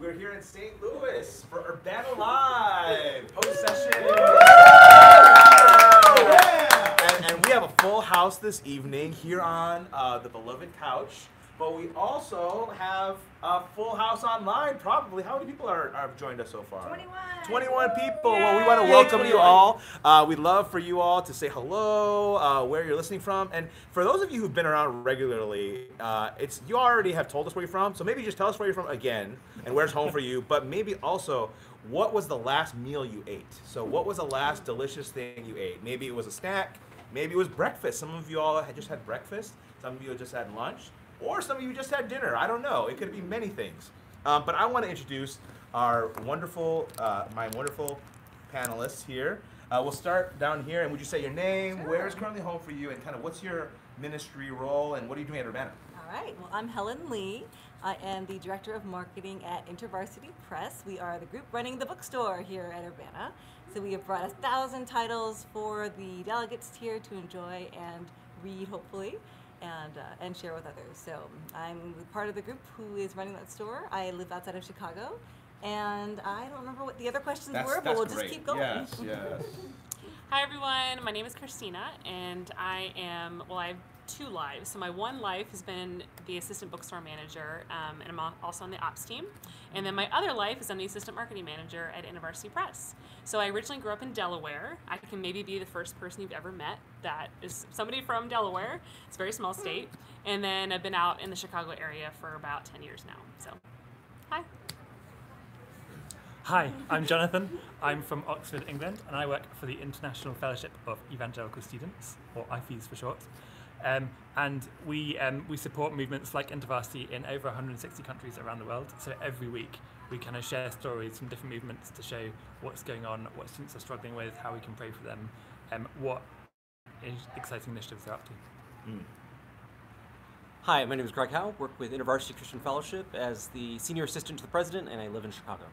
We're here in St. Louis for Urbana Live post-session. And we have a full house this evening here on the beloved couch. But we also have a full house online, probably. How many people have joined us so far? 21. 21 people. Yay. Well, we want to welcome you all. We'd love for you all to say hello, where you're listening from. And for those of you who've been around regularly, you already have told us where you're from. So maybe just tell us where you're from again and where's home for you. But maybe also, what was the last meal you ate? So what was the last delicious thing you ate? Maybe it was a snack. Maybe it was breakfast. Some of you all had just had breakfast. Some of you just had lunch. Or some of you just had dinner. I don't know. It could be many things. But I want to introduce our wonderful, my wonderful panelists here. We'll start down here. And would you say your name, Sure. where is currently home for you, and kind of what's your ministry role, and what are you doing at Urbana? All right. Well, I'm Helen Lee. I am the Director of Marketing at InterVarsity Press. We are the group running the bookstore here at Urbana. So we have brought 1,000 titles for the delegates here to enjoy and read, hopefully. And share with others. So I'm part of the group who is running that store. I live outside of Chicago, and I don't remember what the other questions were, but we'll just keep going. Yes, yes. Hi everyone, my name is Christina, and I have 2 lives. So my one life has been the assistant bookstore manager, and I'm also on the ops team. And then my other life is I'm the assistant marketing manager at InterVarsity Press. So I originally grew up in Delaware. I can maybe be the first person you've ever met that is somebody from Delaware. It's a very small state. And then I've been out in the Chicago area for about 10 years now. So, hi. Hi, I'm Jonathan. I'm from Oxford, England, and I work for the International Fellowship of Evangelical Students, or IFES for short. And we support movements like InterVarsity in over 160 countries around the world. So every week we kind of share stories from different movements to show what's going on, what students are struggling with, how we can pray for them, what exciting initiatives they're up to. Hi, my name is Greg Howe. Work with InterVarsity Christian Fellowship as the senior assistant to the president, and I live in Chicago.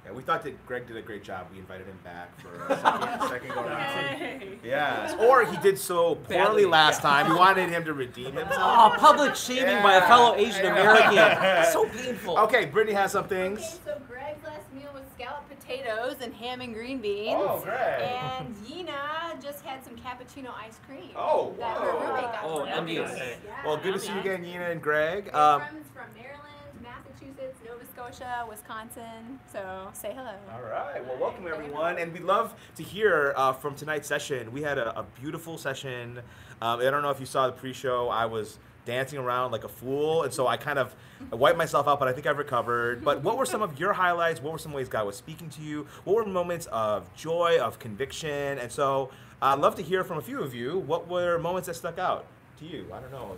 Yeah, we thought that Greg did a great job. We invited him back for a second go around. Yes, or he did so poorly last time. We wanted him to redeem himself. Oh, public shaming by a fellow Asian American. So painful. Okay, Brittany has some things. Okay, so Greg's last meal was scalloped potatoes and ham and green beans. Oh, Greg. And Yina just had some cappuccino ice cream. Oh, that her roommate got Oh, for her. envious. Yeah. Well, good to see you again, Yina and Greg. We're friends from Maryland, Massachusetts, Nova Scotia, Wisconsin. So say hello. All right. Well, welcome everyone, and we'd love to hear from tonight's session. We had a beautiful session. I don't know if you saw the pre-show. I was dancing around like a fool, and so I kind of wiped myself out, but I think I've recovered. But what were some of your highlights? What were some ways God was speaking to you? What were moments of joy, of conviction? And so I'd love to hear from a few of you. What were moments that stuck out to you? I don't know.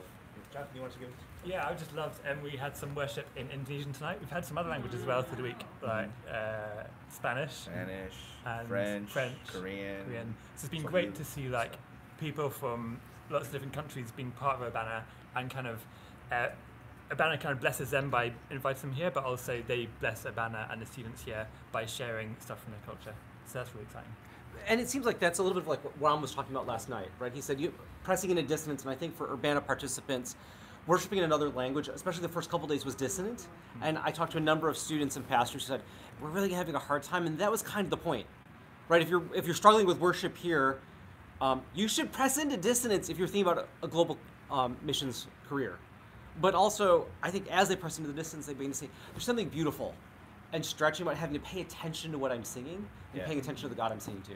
Jonathan, you want to give? Yeah, I just loved, and we had some worship in Indonesian tonight. We've had some other languages as well through the week, like Spanish, and French, Korean. So it's been great to see like people from lots of different countries being part of Urbana, and kind of Urbana kind of blesses them by inviting them here, but also they bless Urbana and the students here by sharing stuff from their culture. So that's really exciting. And it seems like that's a little bit of like what Ron was talking about last night, right? He said, pressing into dissonance, and I think for Urbana participants, worshiping in another language, especially the first couple days, was dissonant. And I talked to a number of students and pastors who said, we're really having a hard time, and that was kind of the point, right? If you're struggling with worship here, you should press into dissonance if you're thinking about a global missions career. But also, I think as they press into the dissonance, they begin to say, there's something beautiful and stretching about having to pay attention to what I'm singing and paying attention to the God I'm singing to.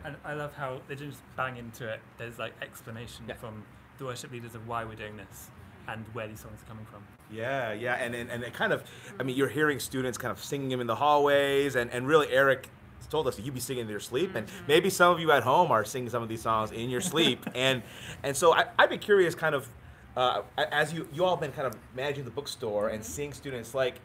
And I love how they didn't just bang into it. There's like explanation from the worship leaders of why we're doing this and where these songs are coming from. Yeah, and it kind of, I mean, you're hearing students kind of singing them in the hallways, and really Eric told us that you'd be singing in your sleep, and maybe some of you at home are singing some of these songs in your sleep, and so I'd be curious, kind of, as you all have been kind of managing the bookstore and seeing students, like,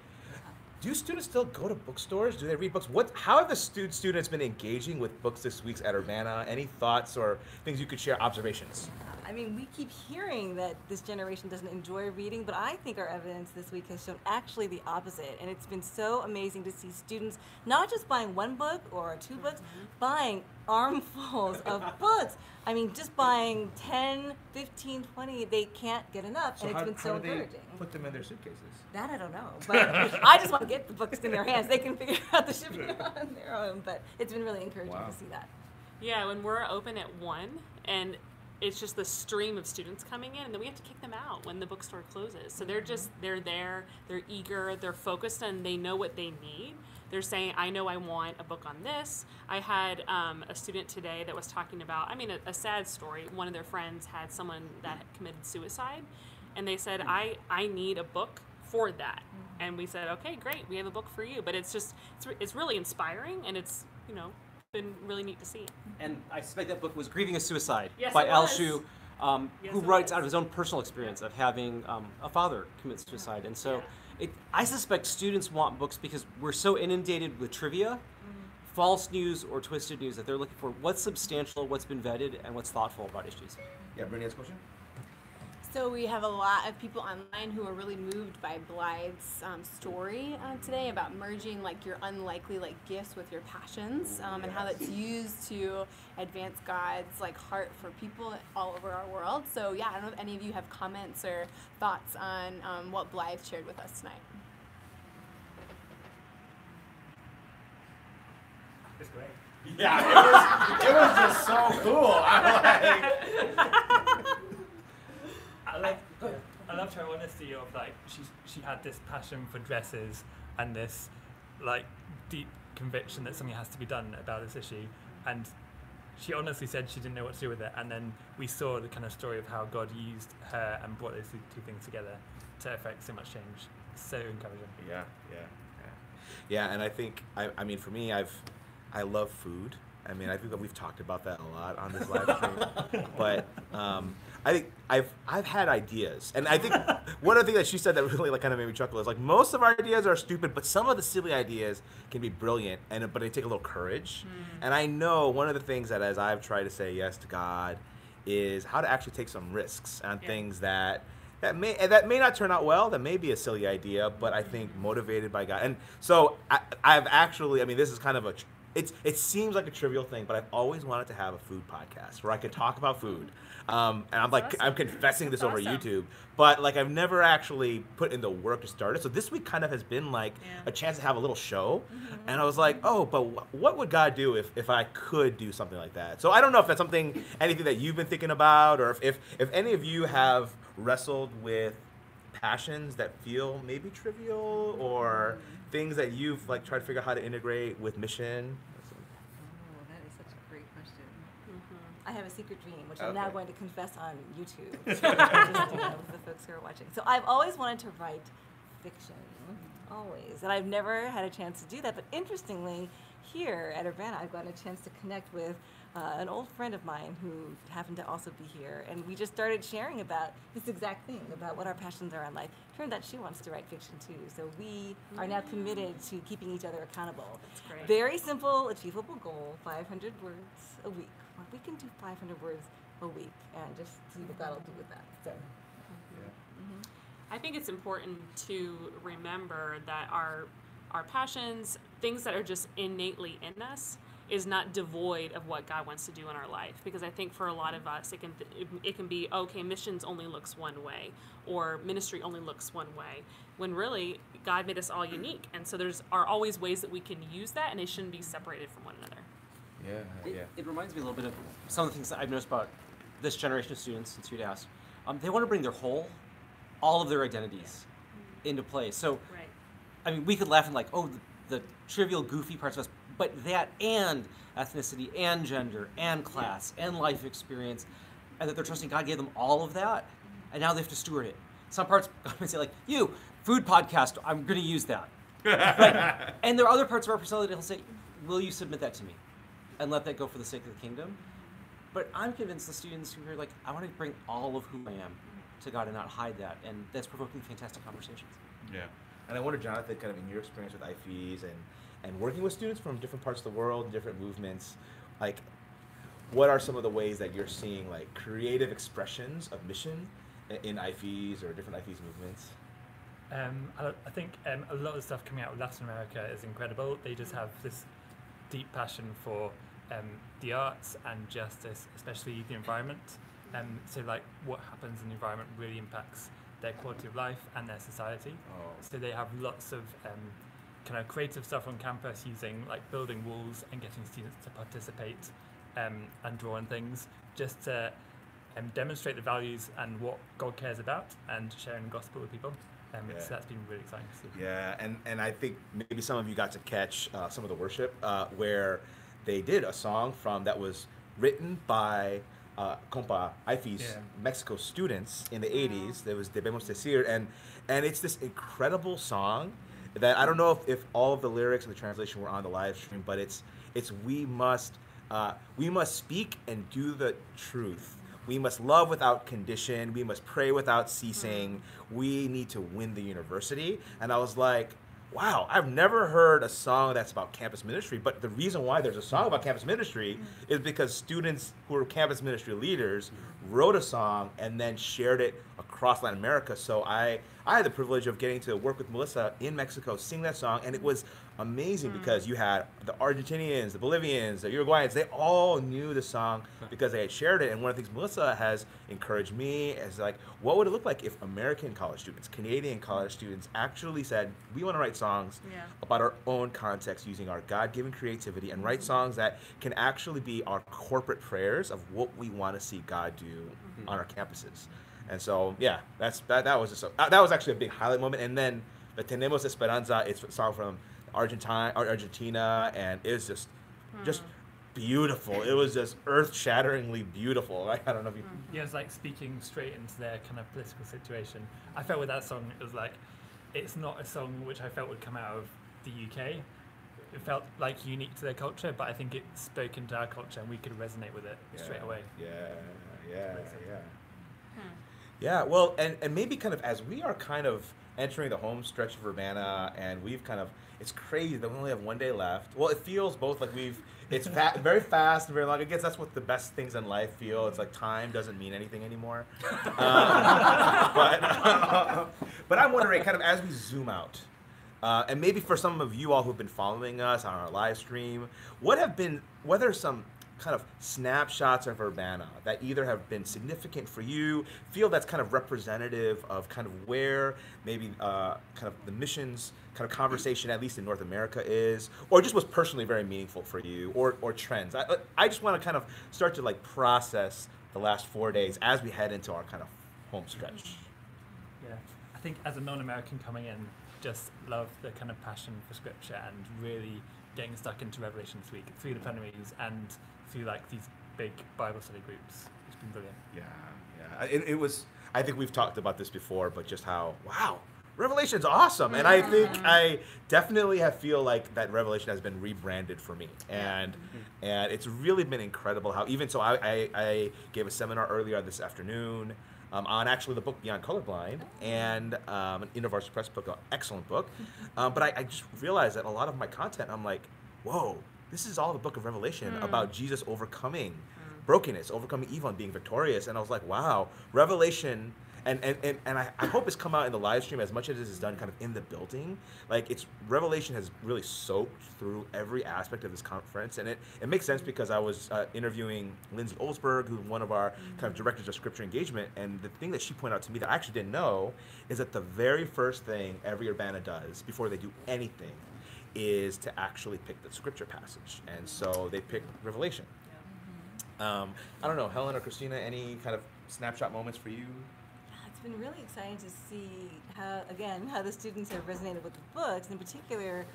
do students still go to bookstores? Do they read books? How have the students been engaging with books this week at Urbana? Any thoughts or things you could share, observations? I mean, we keep hearing that this generation doesn't enjoy reading, but I think our evidence this week has shown actually the opposite. And it's been so amazing to see students not just buying one book or two books, buying armfuls of books. I mean, just buying 10, 15, 20, they can't get enough, and it's been so encouraging. Put them in their suitcases? That I don't know, but I just want to get the books in their hands. They can figure out the shipping on their own, but it's been really encouraging to see that. Yeah, when we're open at 1 and it's just the stream of students coming in, and then we have to kick them out when the bookstore closes. So they're there, they're eager, they're focused, and they know what they need. They're saying, I know I want a book on this. I had a student today that was talking about, a sad story. One of their friends had someone that had committed suicide, and they said, I need a book for that. And we said, okay, great, we have a book for you. But it's really inspiring, and it's, been really neat to see. And I suspect that book was Grieving a Suicide Yes, by it Al was. Shu, who writes out of his own personal experience of having a father commit suicide. And so I suspect students want books because we're so inundated with trivia, false news or twisted news, that they're looking for what's substantial, what's been vetted, and what's thoughtful about issues. Yeah, Brittany has a question? So we have a lot of people online who are really moved by Blythe's story today about merging your unlikely gifts with your passions, and how that's used to advance God's heart for people all over our world. So yeah, I don't know if any of you have comments or thoughts on what Blythe shared with us tonight. It's great. Yeah, it was just so cool. I loved her honesty of she had this passion for dresses and this deep conviction that something has to be done about this issue, and she honestly said she didn't know what to do with it, and then we saw the kind of story of how God used her and brought those two things together to affect so much change. So encouraging. Yeah, and I think for me, I love food. I think that we've talked about that a lot on this live stream, but I think I've had ideas, and I think one of the things that she said that really kind of made me chuckle is most of our ideas are stupid, but some of the silly ideas can be brilliant, but they take a little courage. And I know one of the things that as I've tried to say yes to God is how to actually take some risks on things that may not turn out well, that may be a silly idea, but I think motivated by God. And so I've actually, this is kind of it seems like a trivial thing, but I've always wanted to have a food podcast where I could talk about food. And I'm confessing this over YouTube, but I've never actually put in the work to start it. So this week kind of has been a chance to have a little show. And I was like, oh, but what would God do if I could do something like that? So I don't know if that's anything that you've been thinking about, or if any of you have wrestled with passions that feel maybe trivial, or things that you've tried to figure out how to integrate with mission. Oh, that is such a great question. I have a secret dream, which I'm now going to confess on YouTube, just, with the folks who are watching. So I've always wanted to write fiction, always, and I've never had a chance to do that. But interestingly, here at Urbana, I've gotten a chance to connect with an old friend of mine who happened to also be here, and we just started sharing about this exact thing, about what our passions are in life. Turned out she wants to write fiction too, so we are now committed to keeping each other accountable. That's great. Very simple, achievable goal, 500 words a week. Well, we can do 500 words a week and just see what God will do with that. So. I think it's important to remember that our passions, things that are just innately in us, is not devoid of what God wants to do in our life. Because I think for a lot of us, it can be, okay, missions only looks one way, or ministry only looks one way, when really God made us all unique. And so are always ways that we can use that, and they shouldn't be separated from one another. It reminds me a little bit of some of the things that I've noticed about this generation of students, since you'd asked. They want to bring all of their identities into play. So, we could laugh and the trivial, goofy parts of us, but that and ethnicity and gender and class and life experience, and that they're trusting God gave them all of that, and now they have to steward it. Some parts God might say you, food podcast, I'm going to use that. Right? And there are other parts of our personality that will say, will you submit that to me? And let that go for the sake of the kingdom. But I'm convinced the students who are I want to bring all of who I am to God and not hide that, and that's provoking fantastic conversations. Yeah. And I wonder, Jonathan, kind of in your experience with IFEs and working with students from different parts of the world, different movements, what are some of the ways that you're seeing like creative expressions of mission in IFEs or different IFEs movements? I think a lot of the stuff coming out of Latin America is incredible. They just have this deep passion for the arts and justice, especially the environment. So like what happens in the environment really impacts their quality of life and their society. Oh. So they have lots of kind of creative stuff on campus using like building walls and getting students to participate and draw on things just to demonstrate the values and what God cares about and sharing the gospel with people. So that's been really exciting to see. Yeah, and I think maybe some of you got to catch some of the worship where they did a song that was written by compa IFES Mexico students in the 80s. There was Debemos Decir, and it's this incredible song that I don't know if all of the lyrics and the translation were on the live stream, but it's we must speak and do the truth. We must love without condition. We must pray without ceasing. We need to win the university. And I was like, wow, I've never heard a song that's about campus ministry. But the reason why there's a song about campus ministry is because students who are campus ministry leaders wrote a song and then shared it across Latin America. So I had the privilege of getting to work with Melissa in Mexico, sing that song, and it was amazing because you had the Argentinians, the Bolivians, the Uruguayans, they all knew the song because they had shared it. And one of the things Melissa has encouraged me is like, what would it look like if American college students, Canadian college students actually said, we want to write songs about our own context using our God-given creativity and write songs that can actually be our corporate prayers of what we want to see God do on our campuses. And so, yeah, that was actually a big highlight moment. And then the Tenemos Esperanza, it's a song from Argentina, and it was just beautiful. It was just earth-shatteringly beautiful. I don't know if you... Yeah, it's like speaking straight into their kind of political situation. I felt with that song, it was like, it's not a song which I felt would come out of the UK. It felt like unique to their culture, but I think it spoke into our culture and we could resonate with it straight away. Yeah, well, and maybe kind of as we are kind of entering the home stretch of Urbana, and we've kind of, it's crazy that we only have one day left. Well, it feels both like it's very fast and very long. I guess that's what the best things in life feel. It's like time doesn't mean anything anymore. But I'm wondering, kind of as we zoom out, and maybe for some of you all who've been following us on our live stream, what are some kind of snapshots of Urbana that either have been significant for you, feel that's kind of representative of kind of where maybe kind of the missions kind of conversation, at least in North America, is, or just was personally very meaningful for you, or trends. I just want to kind of start to like process the last 4 days as we head into our kind of home stretch. Yeah, I think as a non-American coming in, just love the kind of passion for scripture and really getting stuck into Revelation this week through the plenaries and through like these big Bible study groups. It's been brilliant. Yeah. It was, I think we've talked about this before, but just how, wow, Revelation's awesome. And I think I definitely feel like that Revelation has been rebranded for me. And it's really been incredible how, even so I gave a seminar earlier this afternoon on actually the book Beyond Colorblind, and an InterVarsity Press book, an excellent book. But I just realized that a lot of my content, I'm like, whoa, this is all the book of Revelation about Jesus overcoming brokenness, overcoming evil, and being victorious. And I was like, wow, Revelation, and I hope it's come out in the live stream as much as it is done kind of in the building. Like, Revelation has really soaked through every aspect of this conference. And it makes sense because I was interviewing Lindsay Olsberg, who's one of our kind of directors of scripture engagement. And the thing that she pointed out to me that I actually didn't know is that the very first thing every Urbana does before they do anything is to actually pick the scripture passage. And so they picked Revelation. I don't know, Helen or Christina, any kind of snapshot moments for you? It's been really exciting to see how the students have resonated with the books. In particular,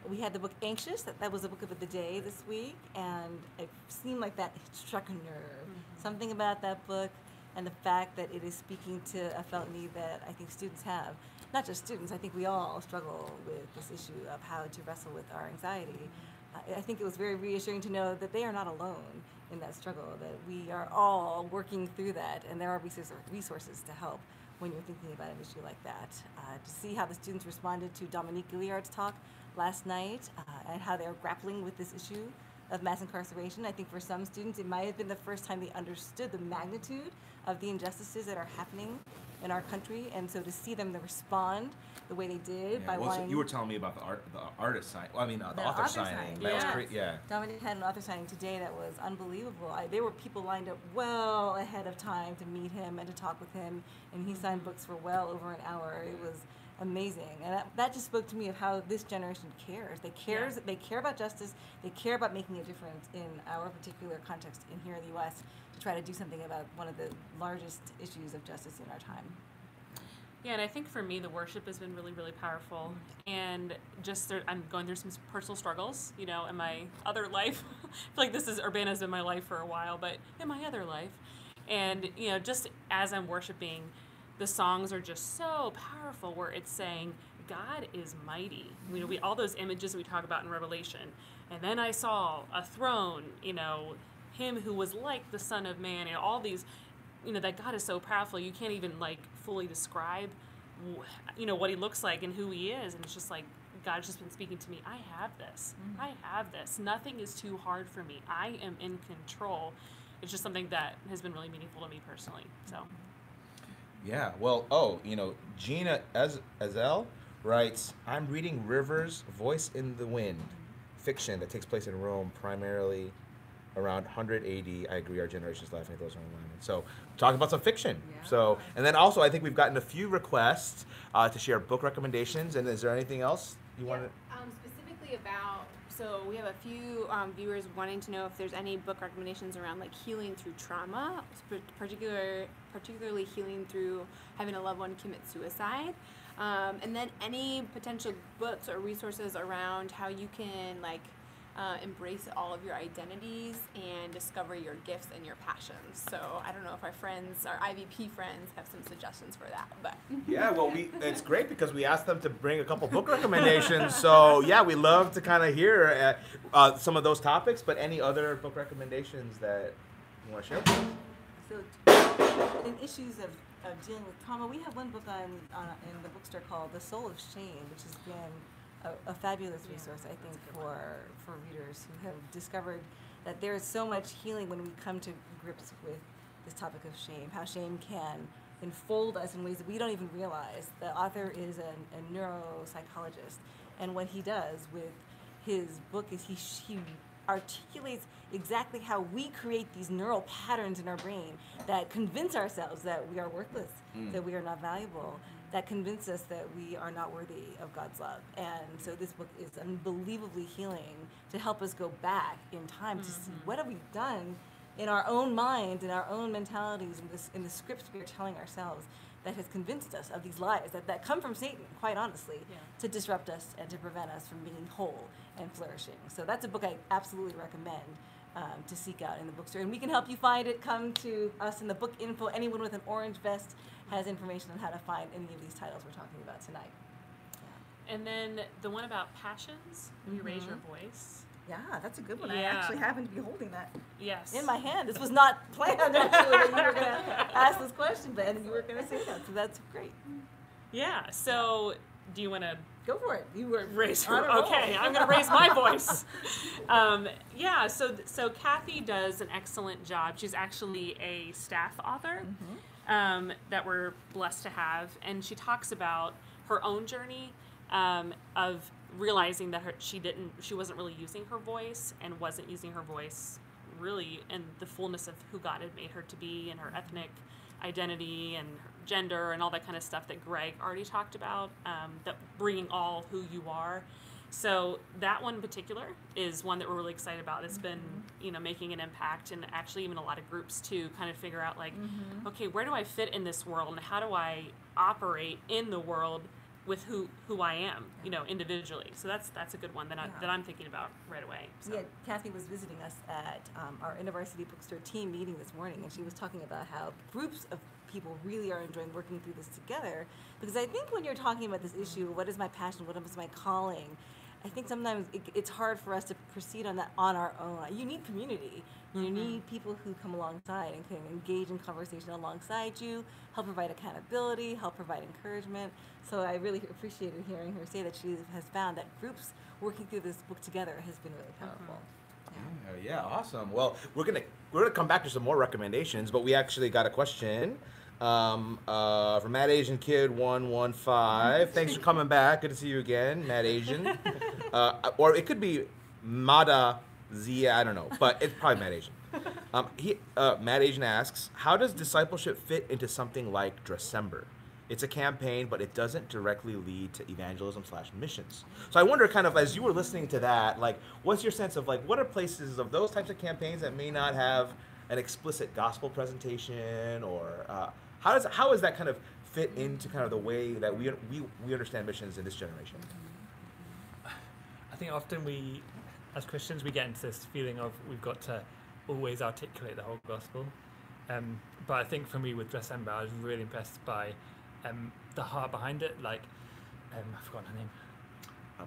we had the book Anxious, that was the book of the day this week, and it seemed like that struck a nerve. Something about that book and the fact that it is speaking to a felt need that I think students have. Not just students, I think we all struggle with this issue of how to wrestle with our anxiety. I think it was very reassuring to know that they are not alone in that struggle, that we are all working through that, and there are resources to help when you're thinking about an issue like that. To see how the students responded to Dominique Gilliard's talk last night and how they're grappling with this issue of mass incarceration. I think for some students, it might have been the first time they understood the magnitude of the injustices that are happening in our country, and so to see them to respond the way they did by wanting. You were telling me about the artist sign. Well, I mean, the author signing. That was great. Yeah. Dominic had an author signing today that was unbelievable. There were people lined up well ahead of time to meet him and to talk with him, and he signed books for well over an hour. It was amazing, and that just spoke to me of how this generation cares. They care about justice. They care about making a difference in our particular context in here in the U.S. to try to do something about one of the largest issues of justice in our time. Yeah, and I think for me, the worship has been really, really powerful. And just I'm going through some personal struggles, in my other life. I feel like Urbana's been my life for a while, but in my other life. And, just as I'm worshiping, the songs are just so powerful where it's saying, God is mighty. All those images we talk about in Revelation. And then I saw a throne, him who was like the Son of Man, all these, that God is so powerful, you can't even fully describe, what he looks like and who he is. And it's just like, God's just been speaking to me. I have this. I have this. Nothing is too hard for me. I am in control. It's just something that has been really meaningful to me personally. So. Yeah. Well, Gina Ezel writes, I'm reading Rivers' Voice in the Wind, fiction that takes place in Rome primarily around 100 AD. I agree, our generation's life, and it goes on and on. So, talking about some fiction. Yeah. So, and then also, I think we've gotten a few requests to share book recommendations. And is there anything else you want to? Specifically about, so we have a few viewers wanting to know if there's any book recommendations around healing through trauma, particularly healing through having a loved one commit suicide. And then any potential books or resources around how you can embrace all of your identities and discover your gifts and your passions. So I don't know if our IVP friends have some suggestions for that, but. Yeah, well, it's great because we asked them to bring a couple book recommendations. So yeah, we love to kind of hear some of those topics, but any other book recommendations that you want to share? So in issues of dealing with trauma, we have one book in the bookstore called The Soul of Shame, which has been a fabulous resource, I think, for readers who have discovered that there is so much healing when we come to grips with this topic of shame, how shame can enfold us in ways that we don't even realize. The author is a neuropsychologist, and what he does with his book is he articulates exactly how we create these neural patterns in our brain that convince ourselves that we are worthless, that we are not valuable, that convince us that we are not worthy of God's love. And so this book is unbelievably healing to help us go back in time to see what have we done in our own minds, in our own mentalities, in the scripts we are telling ourselves that has convinced us of these lies that come from Satan, quite honestly, to disrupt us and to prevent us from being whole and flourishing. So that's a book I absolutely recommend to seek out in the bookstore. And we can help you find it. Come to us in the book info. Anyone with an orange vest has information on how to find any of these titles we're talking about tonight. Yeah. And then the one about passions, you raise your voice. Yeah, that's a good one. I actually happen to be holding that in my hand. This was not planned actually that you were going to ask this question, but you were going to say that, so that's great. Yeah, so do you want to go for it? You were raise your okay, I'm going to raise my voice. So Kathy does an excellent job. She's actually a staff author that we're blessed to have, and she talks about her own journey of realizing that she wasn't really using her voice and wasn't using her voice really in the fullness of who God had made her to be and her ethnic identity and her gender and all that kind of stuff that Greg already talked about, that bringing all who you are. So that one in particular is one that we're really excited about. It's been, making an impact, and actually even a lot of groups to kind of figure out okay, where do I fit in this world and how do I operate in the world with who I am, individually. So that's a good one that I'm thinking about right away. So. Yeah, Kathy was visiting us at our InterVarsity bookstore team meeting this morning, and she was talking about how groups of people really are enjoying working through this together. Because I think when you're talking about this issue, what is my passion, what is my calling, I think sometimes it's hard for us to proceed on that on our own. You need community. You need people who come alongside and can engage in conversation alongside you, help provide accountability, help provide encouragement. So I really appreciated hearing her say that she has found that groups working through this book together has been really powerful. Yeah, awesome. Well, we're gonna come back to some more recommendations, but we actually got a question from Mad Asian Kid 115. Thanks for coming back. Good to see you again, Mad Asian. Or it could be Mada Zia. I don't know, but it's probably Mad Asian. Mad Asian asks, how does discipleship fit into something like Dressember? It's a campaign, but it doesn't directly lead to evangelism/missions. So I wonder, kind of, as you were listening to that, like, what's your sense of, like, what are places of those types of campaigns that may not have an explicit gospel presentation, or how does that kind of fit into kind of the way that we understand missions in this generation? I think often we, as Christians, we get into this feeling of we've got to always articulate the whole gospel. But I think for me with Dressember, I was really impressed by the heart behind it. Like, I've forgotten her name.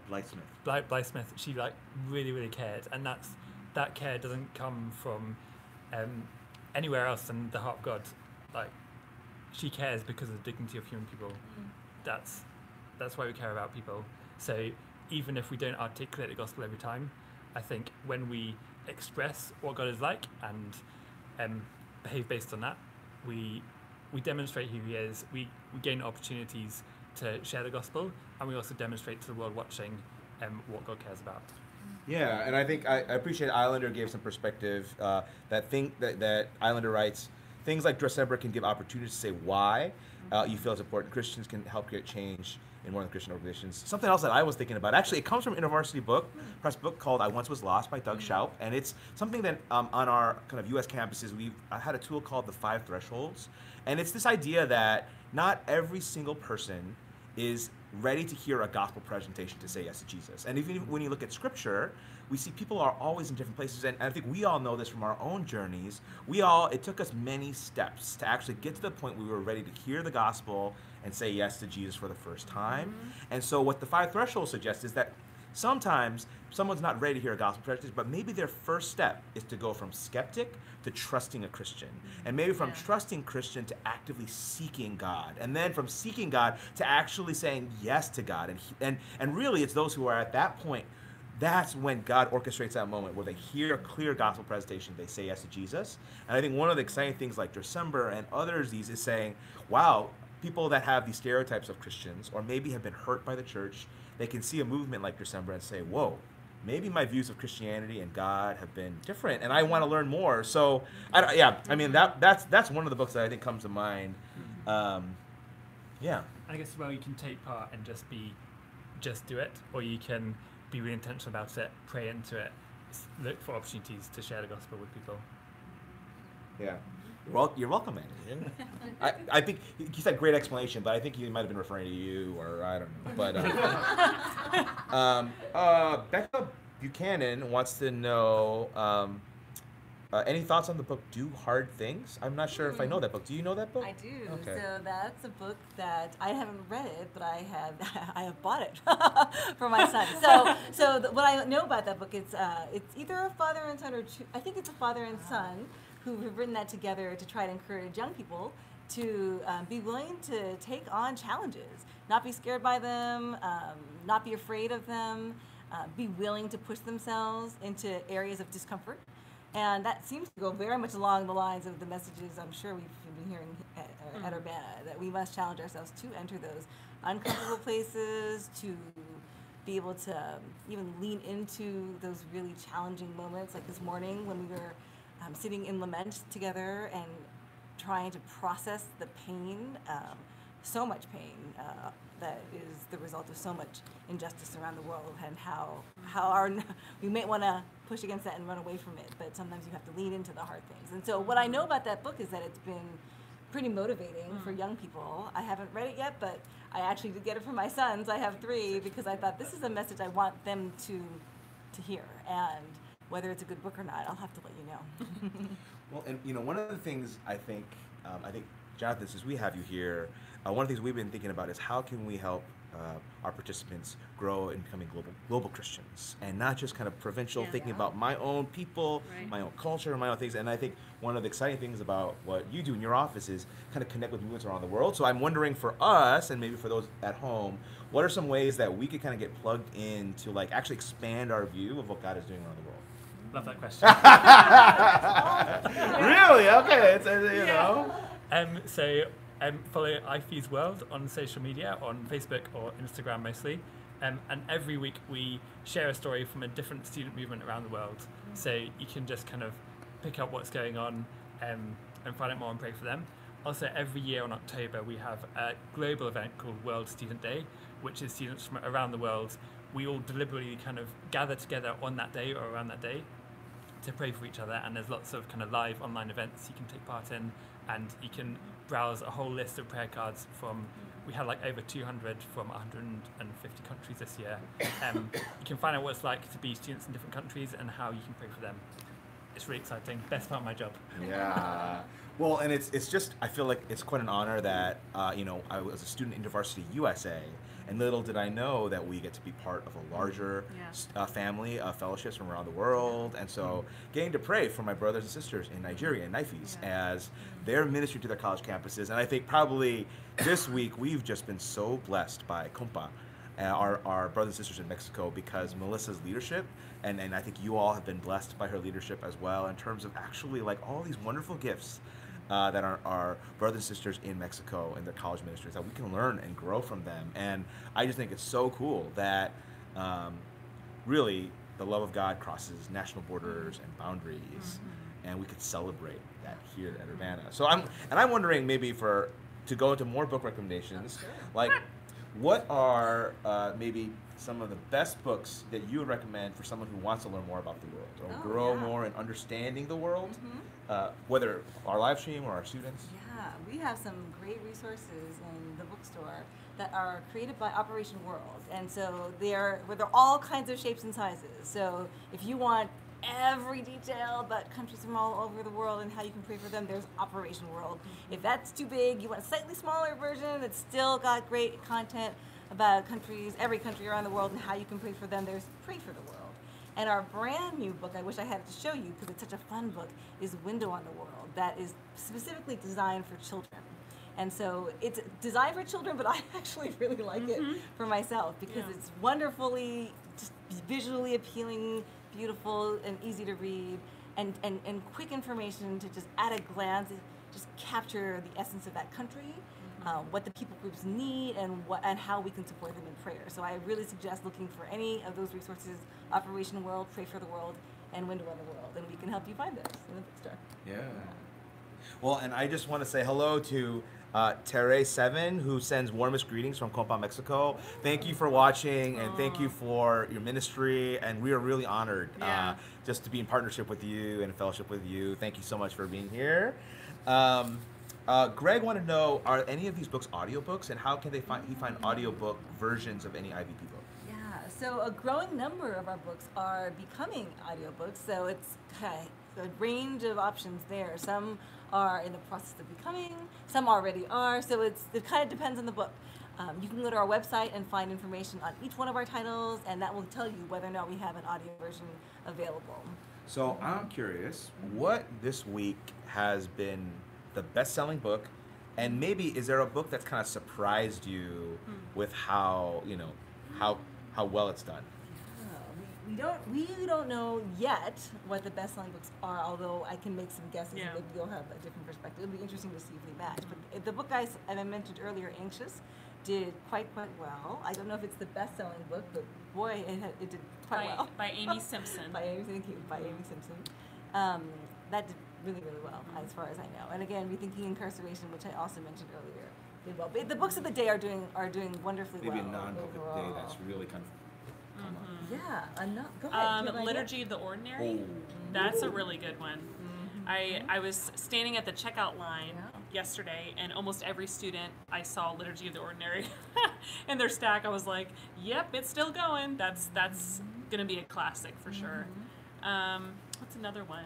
Blythe Smith. Blythe Smith. She like really cared, and that care doesn't come from anywhere else than the heart of God. Like, she cares because of the dignity of human people. That's why we care about people. So even if we don't articulate the gospel every time, I think when we express what God is like and behave based on that, we demonstrate who He is. We gain opportunities to share the gospel, and we also demonstrate to the world watching what God cares about. Yeah, and I think I appreciate Islander gave some perspective. That Islander writes, things like Dressember can give opportunities to say why you feel it's important. Christians can help create change in more than Christian organizations. Something else that I was thinking about, actually, it comes from InterVarsity press book called I Once Was Lost by Doug Schaub, and it's something that on our kind of U.S. campuses, we've had a tool called the 5 Thresholds, and it's this idea that not every single person is ready to hear a gospel presentation to say yes to Jesus. And even when you look at Scripture, we see people are always in different places, and I think we all know this from our own journeys. It took us many steps to actually get to the point where we were ready to hear the gospel and say yes to Jesus for the first time. And so what the 5 Thresholds suggest is that sometimes someone's not ready to hear a gospel presentation, but maybe their first step is to go from skeptic to trusting a Christian. And maybe from trusting Christian to actively seeking God. And then from seeking God to actually saying yes to God. And really it's those who are at that point, that's when God orchestrates that moment where they hear a clear gospel presentation, they say yes to Jesus. And I think one of the exciting things like Dressember and others these is saying, wow, people that have these stereotypes of Christians or maybe have been hurt by the church, they can see a movement like Dressember and say, whoa, maybe my views of Christianity and God have been different, and I want to learn more. So, that's one of the books that I think comes to mind. I guess you can take part and just do it, or you can be really intentional about it, pray into it, look for opportunities to share the gospel with people. Yeah. Well, you're welcome, man. I think he said great explanation, but I think he might have been referring to you, or I don't know. But Becca Buchanan wants to know any thoughts on the book Do Hard Things? I'm not sure if I know that book. Do you know that book? I do. Okay. So that's a book that I haven't read it, but I have bought it for my son. What I know about that book is it's either a father and son, or I think it's a father and son who have written that together to try to encourage young people to be willing to take on challenges, not be scared by them, not be afraid of them, be willing to push themselves into areas of discomfort. And that seems to go very much along the lines of the messages I'm sure we've been hearing at Urbana, that we must challenge ourselves to enter those uncomfortable places, to be able to even lean into those really challenging moments, like this morning when we were sitting in lament together and trying to process the pain, so much pain that is the result of so much injustice around the world, and how we may want to push against that and run away from it, but sometimes you have to lean into the hard things. And so what I know about that book is that it's been pretty motivating for young people. I haven't read it yet, but I actually did get it for my sons. I have 3, because I thought this is a message I want them to hear. And whether it's a good book or not, I'll have to let you know. Well, and one of the things I think Jonathan, since we have you here, one of the things we've been thinking about is how can we help our participants grow in becoming global Christians, and not just kind of provincial, thinking about my own people, my own culture, my own things. And I think one of the exciting things about what you do in your office is kind of connect with movements around the world. So I'm wondering, for us, and maybe for those at home, what are some ways that we could kind of get plugged in to like actually expand our view of what God is doing around the world? Love that question. Really? Okay. It's, you know. Follow IFE's World on social media, on Facebook or Instagram mostly. And every week we share a story from a different student movement around the world. So you can just kind of pick up what's going on and find out more and pray for them. Also, every year in October we have a global event called World Student Day, which is students from around the world. We all deliberately kind of gather together on that day or around that day to pray for each other, and there's lots of kind of live online events you can take part in, and you can browse a whole list of prayer cards from, we had like over 200 from 150 countries this year. You can find out what it's like to be students in different countries and how you can pray for them. It's really exciting. Best part of my job. Yeah. Well, and it's just, I feel like it's quite an honor that, you know, I was a student in InterVarsity USA, and little did I know that we get to be part of a larger family of fellowships from around the world. And so getting to pray for my brothers and sisters in Nigeria and NIFES as their ministry to their college campuses. And I think probably this week we've just been so blessed by Compa, our brothers and sisters in Mexico, because Melissa's leadership, and I think you all have been blessed by her leadership as well, in terms of actually like all these wonderful gifts that our brothers and sisters in Mexico and their college ministries, that we can learn and grow from them. And I just think it's so cool that really the love of God crosses national borders and boundaries, and we could celebrate that here at Urbana. So I'm wondering, maybe to go into more book recommendations, like what are maybe some of the best books that you would recommend for someone who wants to learn more about the world or grow more in understanding the world, whether our live stream or our students? Yeah, we have some great resources in the bookstore that are created by Operation World, and so they're all kinds of shapes and sizes. So if you want every detail about countries from all over the world and how you can pray for them, there's Operation World. If that's too big, you want a slightly smaller version that's still got great content about countries, every country around the world, and how you can pray for them, there's Pray for the World. And our brand new book, I wish I had it to show you because it's such a fun book, is Window on the World, that is specifically designed for children. And so it's designed for children, but I actually really like it for myself because it's wonderfully, just visually appealing, beautiful and easy to read, and quick information to just at a glance just capture the essence of that country, what the people groups need, and how we can support them in prayer. So I really suggest looking for any of those resources: Operation World, Pray for the World, and Window on the World, and we can help you find those in the bookstore. Yeah. Well, and I just want to say hello to Tere7, who sends warmest greetings from Compa, Mexico. Thank you for watching, and thank you for your ministry, and we are really honored just to be in partnership with you and fellowship with you. Thank you so much for being here. Greg wanted to know, are any of these books audiobooks, and how can he find audiobook versions of any IVP book? Yeah, so a growing number of our books are becoming audiobooks, so it's a range of options there. Some are in the process of becoming, some already are, so it kind of depends on the book. You can go to our website and find information on each one of our titles, and that will tell you whether or not we have an audio version available. So I'm curious, what this week has been the best-selling book, and maybe is there a book that's kind of surprised you with how well it's done? We don't know yet what the best-selling books are, although I can make some guesses and maybe you'll have a different perspective. It'll be interesting to see if we match. But the book I mentioned earlier, Anxious, did quite well. I don't know if it's the best-selling book, but boy, it did quite well. By Amy Simpson. Thank you. By Amy Simpson. That did really well, as far as I know. And again, Rethinking Incarceration, which I also mentioned earlier, did well. But the books of the day are doing wonderfully well. Maybe a non-book of the day that's really kind of come up. Yeah, go ahead. Liturgy of the Ordinary. That's a really good one. I was standing at the checkout line yesterday, and almost every student I saw Liturgy of the Ordinary in their stack. I was like, yep, it's still going. That's gonna be a classic for sure. What's another one?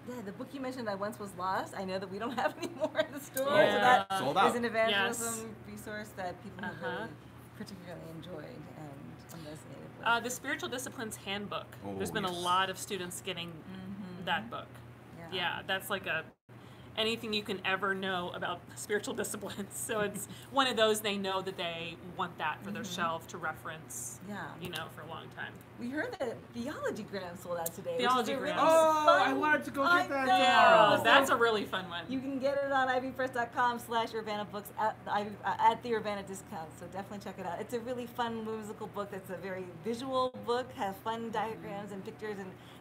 Yeah, the book you mentioned, I Once Was Lost, I know that we don't have any more in the store, Yeah. so that Sold out. is an evangelism resource that people have really particularly enjoyed and resonated with. The Spiritual Disciplines Handbook. There's been a lot of students getting that book. Yeah, that's like anything you can ever know about spiritual disciplines. So it's one of those they know that they want that for their shelf to reference, for a long time. We heard that Theology Gram sold out today. Theology which is a Gram. really Oh, I fun- wanted to go I get that know. tomorrow. That's a really fun one. You can get it on ivpress.com/Urbana Books at the Urbana discount. So definitely check it out. It's a really fun whimsical book. That's a very visual book. Has fun diagrams and pictures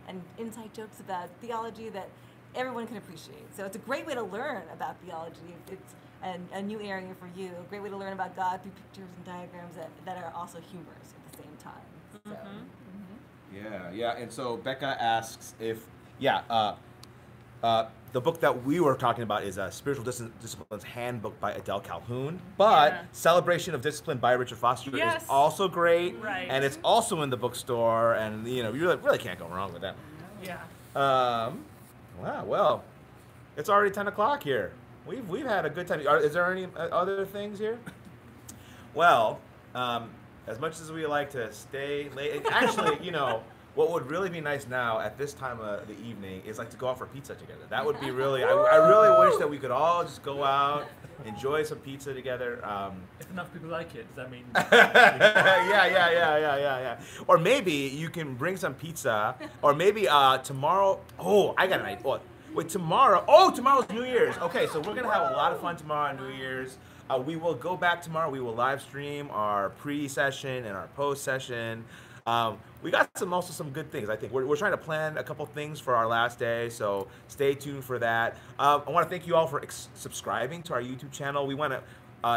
and inside jokes about theology that everyone can appreciate. So it's a great way to learn about theology. It's a new area for you. A great way to learn about God through pictures and diagrams that are also humorous at the same time. So. Yeah. And so Becca asks if, the book that we were talking about is a Spiritual Disciplines Handbook by Adele Calhoun, but Celebration of Discipline by Richard Foster is also great, Right. and it's also in the bookstore, and you really can't go wrong with that. Yeah. Wow. Well, it's already 10 o'clock here. We've had a good time. Is there any other things here? Well, as much as we like to stay late, actually, what would really be nice now at this time of the evening is like to go out for pizza together. That would be really, I really wish that we could all just go out, enjoy some pizza together. If enough people like it, does that mean? Yeah. Or maybe you can bring some pizza, or maybe tomorrow. Oh, I got an idea. Wait, tomorrow. Oh, tomorrow's New Year's. Okay, so we're gonna have a lot of fun tomorrow on New Year's. We will go back tomorrow. We will live stream our pre-session and our post-session. We got also some good things. I think we're trying to plan a couple things for our last day, so stay tuned for that. I want to thank you all for subscribing to our YouTube channel. We want to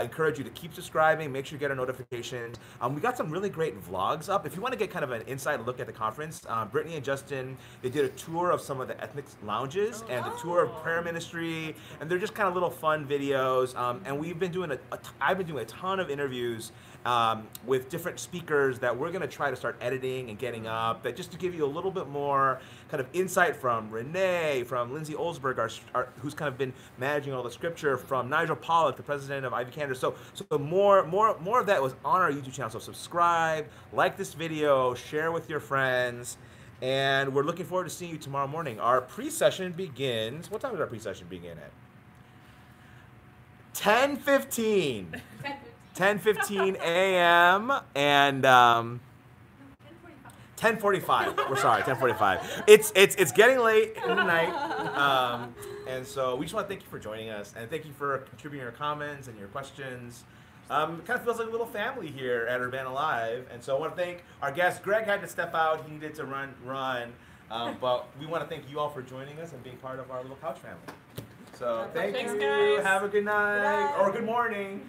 encourage you to keep subscribing. Make sure you get our notifications. We got some really great vlogs up. If you want to get kind of an inside look at the conference, Brittany and Justin, they did a tour of some of the ethnic lounges and a tour of prayer ministry, and they're just kind of little fun videos. And we've been doing I've been doing a ton of interviews with different speakers that we're going to try to start editing and getting up, that just to give you a little bit more kind of insight from Renee, from Lindsay Olsberg, who's kind of been managing all the scripture, from Nigel Pollack, the president of Ivy Canada. So more of that was on our YouTube channel. So subscribe, like this video, share with your friends, and we're looking forward to seeing you tomorrow morning. Our pre-session begins. What time does our pre-session begin at? 10:15. 10:15 a.m. and 10:45. We're sorry, 10:45. It's getting late in the night, and so we just want to thank you for joining us, and thank you for contributing your comments and your questions. It kind of feels like a little family here at Urbana Live, and so I want to thank our guest. Greg had to step out; he needed to run, but we want to thank you all for joining us and being part of our little couch family. So thanks, guys. Have a good night or good morning.